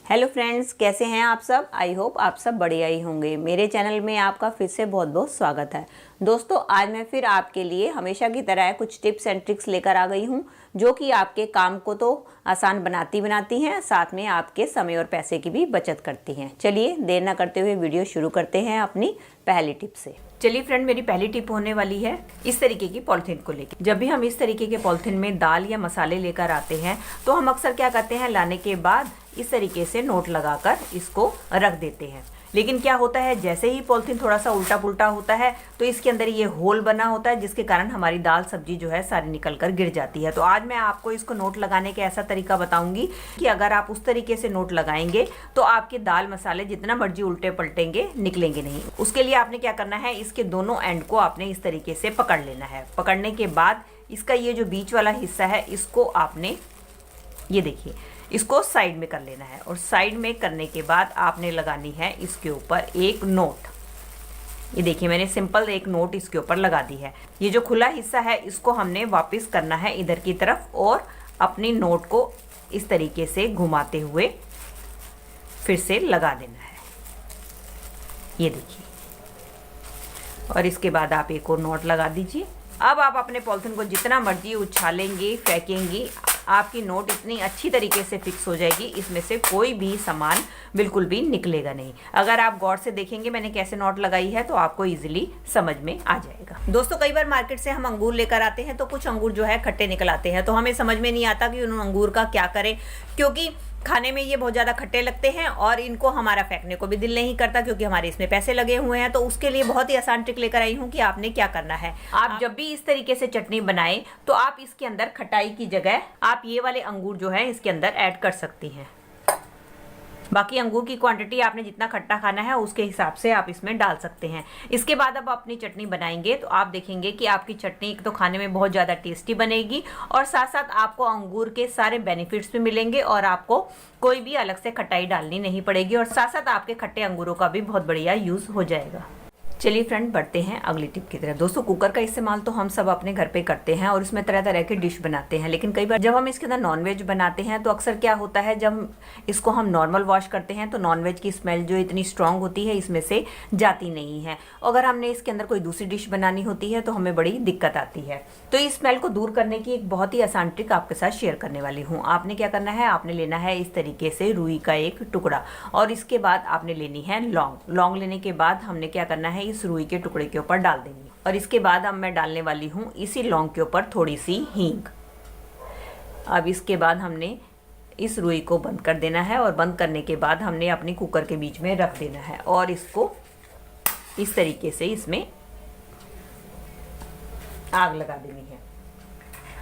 Hello friends, कैसे हैं आप सब। आई होप आप सब बढ़िया ही होंगे। मेरे चैनल में आपका फिर से बहुत बहुत स्वागत है। दोस्तों, आज मैं फिर आपके लिए हमेशा की तरह कुछ टिप्स एंड ट्रिक्स लेकर आ गई हूं, जो कि आपके काम को तो आसान बनाती हैं, साथ में आपके समय और पैसे की भी बचत करती हैं। चलिए देर ना करते हुए वीडियो शुरू करते हैं अपनी पहली टिप से। चलिए फ्रेंड, मेरी पहली टिप होने वाली है इस तरीके की पॉलिथीन को लेकर। जब भी हम इस तरीके के पॉलिथीन में दाल या मसाले लेकर आते हैं तो हम अक्सर क्या करते हैं, लाने के बाद इस तरीके से नोट लगाकर इसको रख देते हैं। लेकिन क्या होता है, जैसे ही पॉलिथीन थोड़ा सा उल्टा पुल्टा होता है तो इसके अंदर ये होल बना होता है, जिसके कारण हमारी दाल सब्जी जो है सारी निकल कर गिर जाती है। तो आज मैं आपको इसको नोट लगाने का ऐसा तरीका बताऊंगी कि अगर आप उस तरीके से नोट लगाएंगे तो आपके दाल मसाले जितना मर्जी उल्टे पलटेंगे निकलेंगे नहीं। उसके लिए आपने क्या करना है, इसके दोनों एंड को आपने इस तरीके से पकड़ लेना है। पकड़ने के बाद इसका ये जो बीच वाला हिस्सा है इसको आपने, ये देखिए, इसको साइड में कर लेना है। और साइड में करने के बाद आपने लगानी है इसके ऊपर एक नोट। ये देखिए, मैंने सिंपल एक नोट इसके ऊपर लगा दी है। ये जो खुला हिस्सा है इसको हमने वापस करना है इधर की तरफ और अपनी नोट को इस तरीके से घुमाते हुए फिर से लगा देना है। ये देखिए, और इसके बाद आप एक और नोट लगा दीजिए। अब आप अपने पॉलिथीन को जितना मर्जी उछालेंगे, फेंकेंगी, आपकी नोट इतनी अच्छी तरीके से फिक्स हो जाएगी, इसमें से कोई भी सामान बिल्कुल भी निकलेगा नहीं। अगर आप गौर से देखेंगे मैंने कैसे नोट लगाई है तो आपको इजीली समझ में आ जाएगा। दोस्तों, कई बार मार्केट से हम अंगूर लेकर आते हैं तो कुछ अंगूर जो है खट्टे निकल आते हैं, तो हमें समझ में नहीं आता कि उन अंगूर का क्या करें, क्योंकि खाने में ये बहुत ज़्यादा खट्टे लगते हैं और इनको हमारा फेंकने को भी दिल नहीं करता, क्योंकि हमारे इसमें पैसे लगे हुए हैं। तो उसके लिए बहुत ही आसान ट्रिक लेकर आई हूँ कि आपने क्या करना है। आप जब भी इस तरीके से चटनी बनाएं तो आप इसके अंदर खटाई की जगह आप ये वाले अंगूर जो है इसके अंदर ऐड कर सकती हैं। बाकी अंगूर की क्वांटिटी आपने जितना खट्टा खाना है उसके हिसाब से आप इसमें डाल सकते हैं। इसके बाद अब अपनी चटनी बनाएंगे तो आप देखेंगे कि आपकी चटनी एक तो खाने में बहुत ज़्यादा टेस्टी बनेगी और साथ साथ आपको अंगूर के सारे बेनिफिट्स भी मिलेंगे और आपको कोई भी अलग से खटाई डालनी नहीं पड़ेगी और साथ साथ आपके खट्टे अंगूरों का भी बहुत बढ़िया यूज़ हो जाएगा। चलिए फ्रेंड, बढ़ते हैं अगली टिप की तरफ। दोस्तों, कुकर का इस्तेमाल तो हम सब अपने घर पे करते हैं और इसमें तरह तरह के डिश बनाते हैं, लेकिन कई बार जब हम इसके अंदर नॉनवेज बनाते हैं तो अक्सर क्या होता है, जब इसको हम नॉर्मल वॉश करते हैं तो नॉनवेज की स्मेल जो इतनी स्ट्रांग होती है इसमें से जाती नहीं है। अगर हमने इसके अंदर कोई दूसरी डिश बनानी होती है तो हमें बड़ी दिक्कत आती है। तो इस स्मेल को दूर करने की एक बहुत ही आसान ट्रिक आपके साथ शेयर करने वाली हूँ। आपने क्या करना है, आपने लेना है इस तरीके से रुई का एक टुकड़ा और इसके बाद आपने लेनी है लौंग। लौंग लेने के बाद हमने क्या करना है, इस रुई के टुकड़े के ऊपर डाल देंगे और इसके बाद अब मैं डालने वाली हूँ इसी लौंग के ऊपर थोड़ी सी हींग। अब इसके बाद हमने इस रुई को बंद कर देना है और बंद करने के बाद हमने अपनी कुकर के बीच में रख देना है और इसको इस तरीके से इसमें आग लगा देनी है।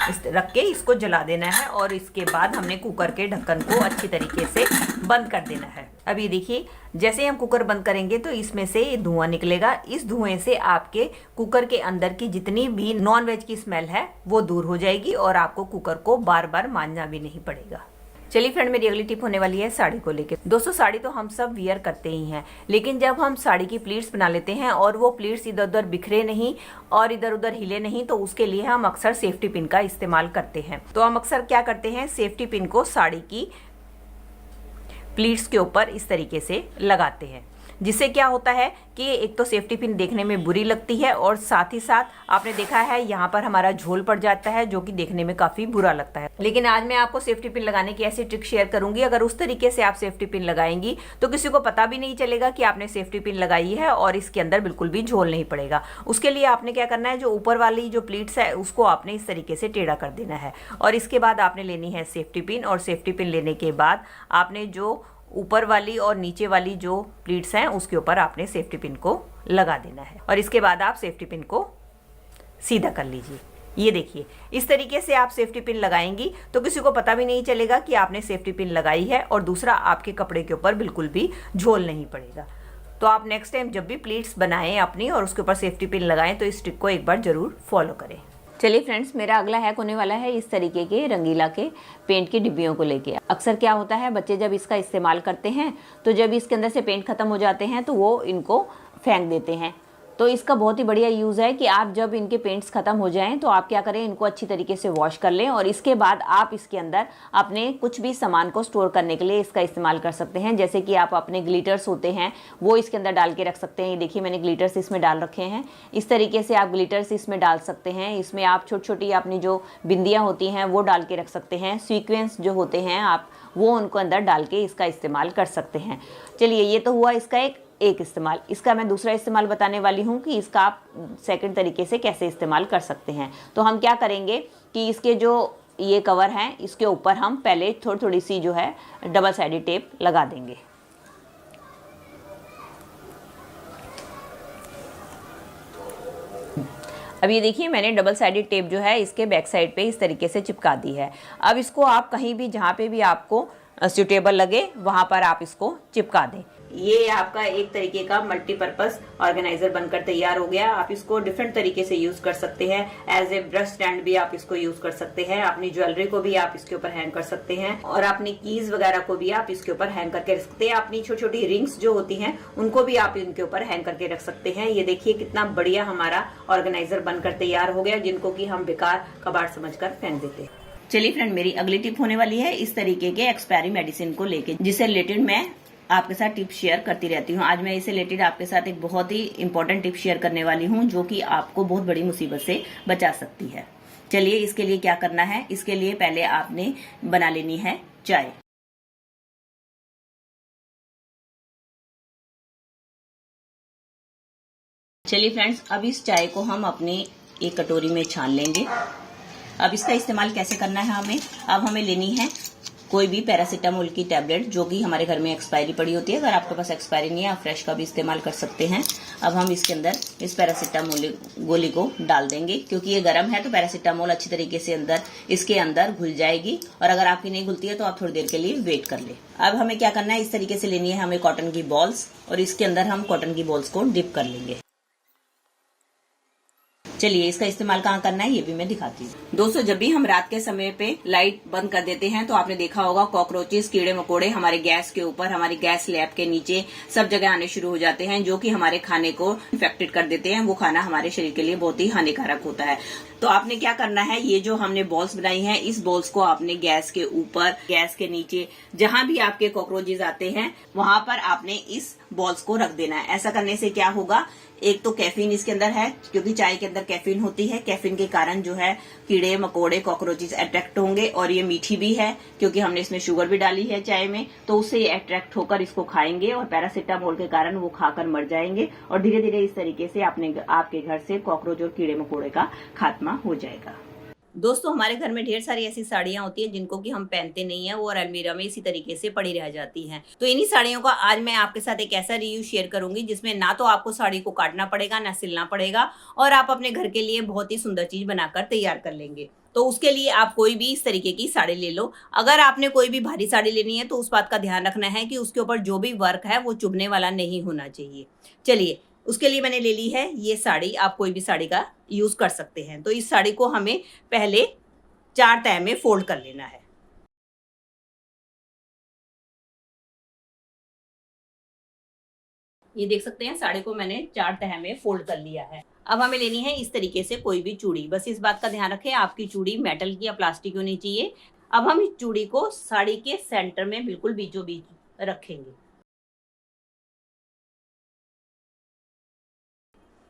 इस रख के इसको जला देना है और इसके बाद हमने कुकर के ढक्कन को अच्छी तरीके से बंद कर देना है। अब ये देखिए, जैसे ही हम कुकर बंद करेंगे तो इसमें से धुआं निकलेगा। इस धुएं से आपके कुकर के अंदर की जितनी भी नॉनवेज की स्मेल है वो दूर हो जाएगी और आपको कुकर को बार बार मांजना भी नहीं पड़ेगा। चलिए फ्रेंड, मेरी अगली टिप होने वाली है साड़ी को लेकर। दोस्तों, साड़ी तो हम सब वियर करते ही हैं, लेकिन जब हम साड़ी की प्लीट्स बना लेते हैं और वो प्लीट्स इधर उधर बिखरे नहीं और इधर उधर हिले नहीं, तो उसके लिए हम अक्सर सेफ्टी पिन का इस्तेमाल करते हैं। तो हम अक्सर क्या करते हैं, सेफ्टी पिन को साड़ी की प्लीट्स के ऊपर इस तरीके से लगाते हैं, जिससे क्या होता है कि एक तो सेफ्टी पिन देखने में बुरी लगती है और साथ ही साथ आपने देखा है यहाँ पर हमारा झोल पड़ जाता है, जो कि देखने में काफ़ी बुरा लगता है। लेकिन आज मैं आपको सेफ्टी पिन लगाने की ऐसी ट्रिक शेयर करूंगी, अगर उस तरीके से आप सेफ्टी पिन लगाएंगी तो किसी को पता भी नहीं चलेगा कि आपने सेफ्टी पिन लगाई है और इसके अंदर बिल्कुल भी झोल नहीं पड़ेगा। उसके लिए आपने क्या करना है, जो ऊपर वाली जो प्लीट्स है उसको आपने इस तरीके से टेढ़ा कर देना है और इसके बाद आपने लेनी है सेफ्टी पिन और सेफ्टी पिन लेने के बाद आपने जो ऊपर वाली और नीचे वाली जो प्लीट्स हैं उसके ऊपर आपने सेफ्टी पिन को लगा देना है और इसके बाद आप सेफ्टी पिन को सीधा कर लीजिए। ये देखिए, इस तरीके से आप सेफ्टी पिन लगाएंगी तो किसी को पता भी नहीं चलेगा कि आपने सेफ्टी पिन लगाई है और दूसरा, आपके कपड़े के ऊपर बिल्कुल भी झोल नहीं पड़ेगा। तो आप नेक्स्ट टाइम जब भी प्लीट्स बनाएं अपनी और उसके ऊपर सेफ्टी पिन लगाएं तो इस ट्रिक को एक बार जरूर फॉलो करें। चलिए फ्रेंड्स, मेरा अगला हैक होने वाला है इस तरीके के रंगीला के पेंट की डिब्बियों को लेके। अक्सर क्या होता है, बच्चे जब इसका इस्तेमाल करते हैं तो जब इसके अंदर से पेंट खत्म हो जाते हैं तो वो इनको फेंक देते हैं। तो इसका बहुत ही बढ़िया यूज़ है कि आप जब इनके पेंट्स ख़त्म हो जाएं तो आप क्या करें, इनको अच्छी तरीके से वॉश कर लें और इसके बाद आप इसके अंदर अपने कुछ भी सामान को स्टोर करने के लिए इसका इस्तेमाल कर सकते हैं। जैसे कि आप अपने ग्लिटर्स होते हैं वो इसके अंदर डाल के रख सकते हैं। ये देखिए मैंने ग्लिटर्स इसमें डाल रखे हैं। इस तरीके से आप ग्लिटर्स इसमें डाल सकते हैं। इसमें आप छोटी छोटी अपनी जो बिंदियाँ होती हैं वो डाल के रख सकते हैं। सीक्वेंस जो होते हैं आप वो उनको अंदर डाल के इसका इस्तेमाल कर सकते हैं। चलिए, ये तो हुआ इसका एक इस्तेमाल। इसका मैं दूसरा इस्तेमाल बताने वाली हूँ कि इसका आप सेकंड तरीके से कैसे इस्तेमाल कर सकते हैं। तो हम क्या करेंगे कि इसके जो ये कवर हैं इसके ऊपर हम पहले थोड़ी थोड़ी सी जो है डबल साइडेड टेप लगा देंगे। अब ये देखिए मैंने डबल साइडेड टेप जो है इसके बैक साइड पे इस तरीके से चिपका दी है। अब इसको आप कहीं भी जहाँ पे भी आपको सूटेबल लगे वहाँ पर आप इसको चिपका दें। ये आपका एक तरीके का मल्टीपर्पज ऑर्गेनाइजर बनकर तैयार हो गया। आप इसको डिफरेंट तरीके से यूज कर सकते हैं। एज ए ब्रश स्टैंड भी आप इसको यूज कर सकते हैं। अपनी ज्वेलरी को भी आप इसके ऊपर हैंग कर सकते हैं और अपनी कीज वगैरह को भी आप इसके ऊपर हैंग करके रख सकते हैं। अपनी छोटी छोटी रिंग्स जो होती हैं उनको भी आप इनके ऊपर हैंग करके रख सकते हैं। ये देखिए कितना बढ़िया हमारा ऑर्गेनाइजर बनकर तैयार हो गया, जिनको की हम बेकार कबाड़ समझकर फेंक देते हैं। चलिए फ्रेंड, मेरी अगली टिप होने वाली है इस तरीके के एक्सपायरी मेडिसिन को लेके, जिससे रिलेटेड मैं आपके साथ टिप शेयर करती रहती हूँ। आज मैं इससे रिलेटेड आपके साथ एक बहुत ही इंपॉर्टेंट टिप शेयर करने वाली हूँ जो कि आपको बहुत बड़ी मुसीबत से बचा सकती है। चलिए, इसके लिए क्या करना है। इसके लिए पहले आपने बना लेनी है चाय। चलिए फ्रेंड्स, अब इस चाय को हम अपनी एक कटोरी में छान लेंगे। अब इसका इस्तेमाल कैसे करना है हमें। अब हमें लेनी है कोई भी पैरासीटामोल की टैबलेट जो कि हमारे घर में एक्सपायरी पड़ी होती है। अगर आपके पास एक्सपायरी नहीं है आप फ्रेश का भी इस्तेमाल कर सकते हैं। अब हम इसके अंदर इस पैरासीटामोल गोली को डाल देंगे। क्योंकि ये गर्म है तो पैरासीटामोल अच्छी तरीके से इसके अंदर घुल जाएगी और अगर आपकी नहीं घुलती है तो आप थोड़ी देर के लिए वेट कर ले। अब हमें क्या करना है, इस तरीके से लेनी है हमें कॉटन की बॉल्स और इसके अंदर हम कॉटन की बॉल्स को डिप कर लेंगे। चलिए, इसका इस्तेमाल कहाँ करना है ये भी मैं दिखाती हूँ। दोस्तों, जब भी हम रात के समय पे लाइट बंद कर देते हैं तो आपने देखा होगा कॉकरोचेस, कीड़े मकोड़े हमारे गैस के ऊपर, हमारी गैस स्लैब के नीचे सब जगह आने शुरू हो जाते हैं, जो कि हमारे खाने को इन्फेक्टेड कर देते हैं। वो खाना हमारे शरीर के लिए बहुत ही हानिकारक होता है। तो आपने क्या करना है, ये जो हमने बॉल्स बनाई हैं इस बॉल्स को आपने गैस के ऊपर, गैस के नीचे, जहां भी आपके कॉकरोचेस आते हैं वहां पर आपने इस बॉल्स को रख देना है। ऐसा करने से क्या होगा, एक तो कैफीन इसके अंदर है, क्योंकि चाय के अंदर कैफीन होती है। कैफीन के कारण जो है कीड़े मकोड़े कॉकरोचेस अट्रैक्ट होंगे और ये मीठी भी है क्योंकि हमने इसमें शुगर भी डाली है चाय में, तो उससे ये अट्रैक्ट होकर इसको खाएंगे और पैरासीटामोल के कारण वो खाकर मर जाएंगे और धीरे धीरे इस तरीके से आपके घर से कॉकरोच और कीड़े मकोड़े का खात्मा हो जाएगा। दोस्तों, हमारे घर में ढेर सारी ऐसी साड़ियां होती है जिनको कि हम पहनते नहीं है, वो और अलमीरा में इसी तरीके से पड़ी रह जाती हैं। तो इन्हीं साड़ियों का आज मैं आपके साथ एक ऐसा रिव्यू शेयर करूंगी जिसमें ना तो आपको साड़ी को काटना पड़ेगा, ना सिलना पड़ेगा और आप अपने घर के लिए बहुत ही सुंदर चीज बनाकर तैयार कर लेंगे। तो उसके लिए आप कोई भी इस तरीके की साड़ी ले लो। अगर आपने कोई भी भारी साड़ी लेनी है तो उस बात का ध्यान रखना है कि उसके ऊपर जो भी वर्क है वो चुभने वाला नहीं होना चाहिए। चलिए, उसके लिए मैंने ले ली है ये साड़ी। आप कोई भी साड़ी का यूज कर सकते हैं। तो इस साड़ी को हमें पहले 4 तह में फोल्ड कर लेना है। ये देख सकते हैं साड़ी को मैंने 4 तह में फोल्ड कर लिया है। अब हमें लेनी है इस तरीके से कोई भी चूड़ी। बस इस बात का ध्यान रखें आपकी चूड़ी मेटल की या प्लास्टिक होनी चाहिए। अब हम इस चूड़ी को साड़ी के सेंटर में बिल्कुल बीचों बीच रखेंगे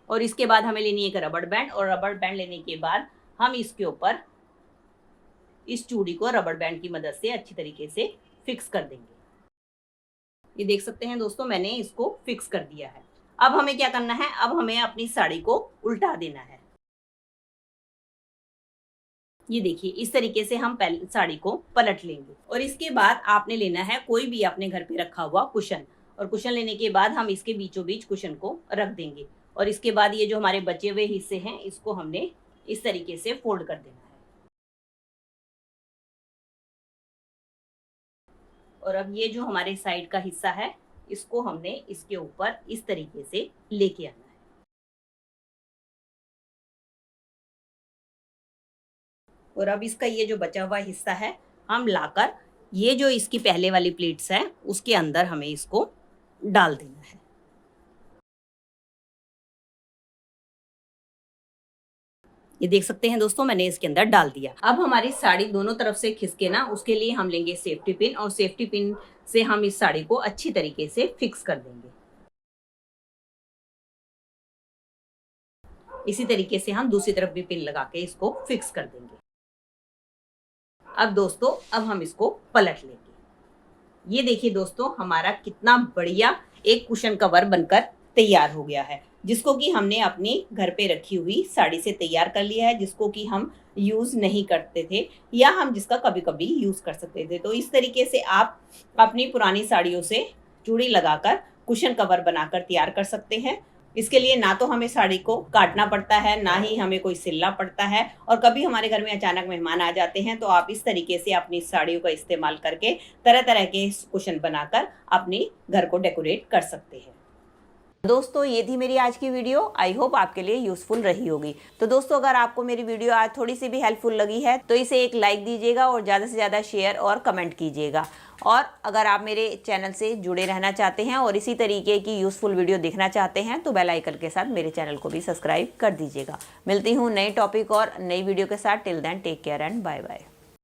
और इसके बाद हमें लेनी है एक रबड़ बैंड और रबड़ बैंड लेने के बाद हम इसके ऊपर इस चूड़ी को रबड़ बैंड की मदद से अच्छी तरीके से फिक्स कर देंगे। ये देख सकते हैं दोस्तों, मैंने इसको फिक्स कर दिया है। अब हमें क्या करना है, अब हमें अपनी साड़ी को उल्टा देना है। ये देखिए इस तरीके से हम पहले साड़ी को पलट लेंगे और इसके बाद आपने लेना है कोई भी अपने घर पे रखा हुआ कुशन और कुशन लेने के बाद हम इसके बीचों बीच कुशन को रख देंगे और इसके बाद ये जो हमारे बचे हुए हिस्से हैं इसको हमने इस तरीके से फोल्ड कर देना है और अब ये जो हमारे साइड का हिस्सा है इसको हमने इसके ऊपर इस तरीके से लेके आना है और अब इसका ये जो बचा हुआ हिस्सा है हम लाकर ये जो इसकी पहले वाली प्लेट्स है उसके अंदर हमें इसको डाल देना है। ये देख सकते हैं दोस्तों, मैंने इसके अंदर डाल दिया। अब हमारी साड़ी दोनों तरफ से खिसके ना, उसके लिए हम लेंगे सेफ्टी पिन और सेफ्टी पिन से हम इस साड़ी को अच्छी तरीके से फिक्स कर देंगे। इसी तरीके से हम दूसरी तरफ भी पिन लगा के इसको फिक्स कर देंगे। अब दोस्तों, अब हम इसको पलट लेंगे। ये देखिए दोस्तों, हमारा कितना बढ़िया एक कुशन कवर बनकर तैयार हो गया है, जिसको कि हमने अपने घर पे रखी हुई साड़ी से तैयार कर लिया है, जिसको कि हम यूज़ नहीं करते थे या हम जिसका कभी कभी यूज़ कर सकते थे। तो इस तरीके से आप अपनी पुरानी साड़ियों से चूड़ी लगाकर कुशन कवर बनाकर तैयार कर सकते हैं। इसके लिए ना तो हमें साड़ी को काटना पड़ता है, ना ही हमें कोई सिलना पड़ता है। और कभी हमारे घर में अचानक मेहमान आ जाते हैं तो आप इस तरीके से अपनी साड़ियों का इस्तेमाल करके तरह तरह के कुशन बनाकर अपने घर को डेकोरेट कर सकते हैं। दोस्तों, ये थी मेरी आज की वीडियो। आई होप आपके लिए यूजफुल रही होगी। तो दोस्तों, अगर आपको मेरी वीडियो आज थोड़ी सी भी हेल्पफुल लगी है तो इसे एक लाइक दीजिएगा और ज़्यादा से ज़्यादा शेयर और कमेंट कीजिएगा। और अगर आप मेरे चैनल से जुड़े रहना चाहते हैं और इसी तरीके की यूजफुल वीडियो देखना चाहते हैं तो बेल आइकन के साथ मेरे चैनल को भी सब्सक्राइब कर दीजिएगा। मिलती हूँ नए टॉपिक और नई वीडियो के साथ। Till then take care and bye bye.